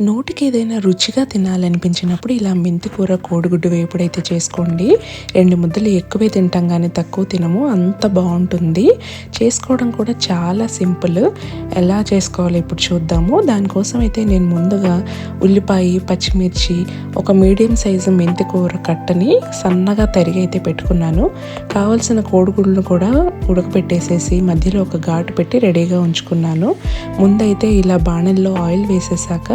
నోటికి ఏదైనా రుచిగా తినాలనిపించినప్పుడు ఇలా మెంతికూర కోడిగుడ్డు వేపుడైతే చేసుకోండి. 2 ముద్దలు ఎక్కువే తింటాం కానీ తక్కువ తినము. అంత బాగుంటుంది. చేసుకోవడం కూడా చాలా సింపుల్. ఎలా చేసుకోవాలో ఇప్పుడు చూద్దాము. దానికోసం అయితే నేను ముందుగా ఉల్లిపాయ, పచ్చిమిర్చి, ఒక మీడియం సైజు మెంతికూర కట్టని సన్నగా తరిగి అయితే పెట్టుకున్నాను. కావలసిన కోడిగుడ్లను కూడా ఉడకపెట్టేసేసి మధ్యలో ఒక ఘాటు పెట్టి రెడీగా ఉంచుకున్నాను. ముందైతే ఇలా బాణల్లో ఆయిల్ వేసేసాక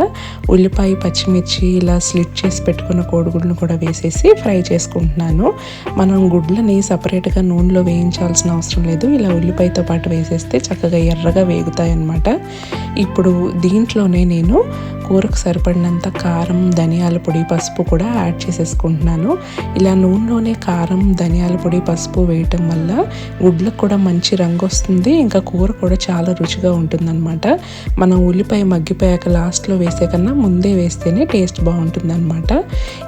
ఉల్లిపాయ, పచ్చిమిర్చి ఇలా స్లిట్ చేసి పెట్టుకున్న కోడిగుడ్లను కూడా వేసేసి ఫ్రై చేసుకుంటున్నాను. మనం గుడ్లని సపరేట్గా నూనెలో వేయించాల్సిన అవసరం లేదు. ఇలా ఉల్లిపాయతో పాటు వేసేస్తే చక్కగా ఎర్రగా వేగుతాయి అన్నమాట. ఇప్పుడు దీంట్లోనే నేను కూరకు సరిపడినంత కారం, ధనియాల పొడి, పసుపు కూడా యాడ్ చేసేసుకుంటున్నాను. ఇలా నూనెలోనే కారం, ధనియాల పొడి, పసుపు వేయటం వల్ల గుడ్లకు కూడా మంచి రంగు వస్తుంది. ఇంకా కూర కూడా చాలా రుచిగా ఉంటుందన్నమాట. మనం ఉల్లిపాయ మగ్గిపోయాక లాస్ట్లో వేసే కన్నా ముందే వేస్తేనే టేస్ట్ బాగుంటుందన్నమాట.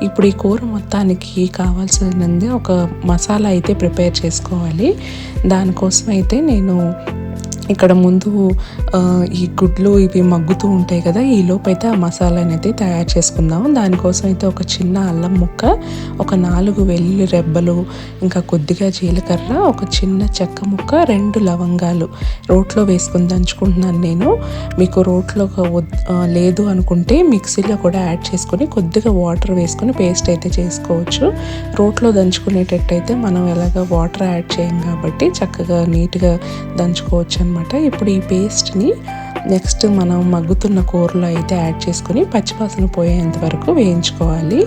ఇప్పుడు ఈ కూర మొత్తానికి కావాల్సినది ఒక మసాలా అయితే ప్రిపేర్ చేసుకోవాలి. దానికోసం అయితే నేను ఇక్కడ ముందు ఈ గుడ్లు ఇవి మగ్గుతూ ఉంటాయి కదా, ఈ లోపైతే ఆ మసాలాని అయితే తయారు చేసుకుందాం. దానికోసం అయితే ఒక చిన్న అల్లం ముక్క, ఒక 4 వెల్లుల్లి రెబ్బలు, ఇంకా కొద్దిగా జీలకర్ర, ఒక చిన్న చెక్క ముక్క, 2 లవంగాలు రోట్లో వేసుకుని దంచుకుంటున్నాను నేను. మీకు రోట్లో లేదు అనుకుంటే మిక్సీలో కూడా యాడ్ చేసుకొని కొద్దిగా వాటర్ వేసుకొని పేస్ట్ అయితే చేసుకోవచ్చు. రోట్లో దంచుకునేటట్టయితే మనం ఎలాగ వాటర్ యాడ్ చేయం కాబట్టి చక్కగా నీట్గా దంచుకోవచ్చు అనమాట. ఇప్పుడు ఈ పేస్ట్ని నెక్స్ట్ మనం మగ్గుతున్న కూరలో అయితే యాడ్ చేసుకొని పచ్చివాసన పోయేంత వరకు వేయించుకోవాలి.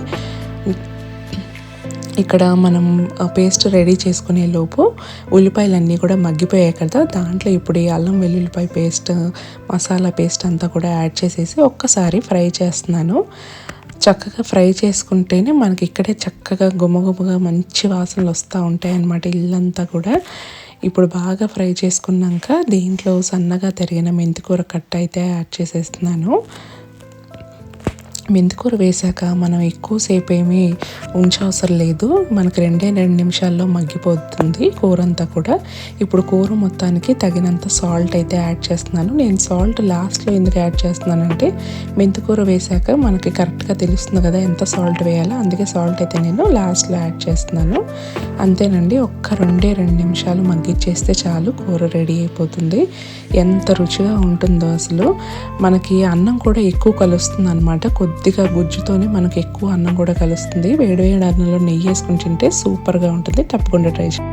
ఇక్కడ మనం పేస్ట్ రెడీ చేసుకునే లోపు ఉల్లిపాయలన్నీ కూడా మగ్గిపోయాయి కదా, దాంట్లో ఇప్పుడు ఈ అల్లం వెల్లుల్లిపాయ పేస్ట్, మసాలా పేస్ట్ అంతా కూడా యాడ్ చేసేసి ఒక్కసారి ఫ్రై చేస్తున్నాను. చక్కగా ఫ్రై చేసుకుంటేనే మనకి ఇక్కడే చక్కగా గుమగుమగా మంచి వాసనలు వస్తూ ఉంటాయి అన్నమాట ఇల్లంతా కూడా. ఇప్పుడు బాగా ఫ్రై చేసుకున్నాక దీంట్లో సన్నగా తరిగిన మెంతికూర కట్ట అయితే యాడ్ చేసేస్తున్నాను. మెంతికూర వేసాక మనం ఎక్కువసేపు ఏమీ ఉంచవసరం లేదు. మనకు 2 నిమిషాల్లో మగ్గిపోతుంది కూర అంతా కూడా. ఇప్పుడు కూర మొత్తానికి తగినంత సాల్ట్ అయితే యాడ్ చేస్తున్నాను. నేను సాల్ట్ లాస్ట్లో ఎందుకు యాడ్ చేస్తున్నానంటే మెంతికూర వేసాక మనకి కరెక్ట్గా తెలుస్తుంది కదా ఎంత సాల్ట్ వేయాలో, అందుకే సాల్ట్ అయితే నేను లాస్ట్లో యాడ్ చేస్తున్నాను. అంతేనండి, ఒక్క 2 నిమిషాలు మగ్గిచ్చేస్తే చాలు, కూర రెడీ అయిపోతుంది. ఎంత రుచిగా ఉంటుందో అసలు. మనకి అన్నం కూడా ఎక్కువ కలుస్తుంది అనమాట. కొద్దిగా గుజ్జుతోనే మనకు ఎక్కువ అన్నం కూడా కలుస్తుంది. వేడి వేడి అన్నంలో నెయ్యి వేసుకుని తింటే సూపర్గా ఉంటుంది. తప్పకుండా ట్రై చేయండి.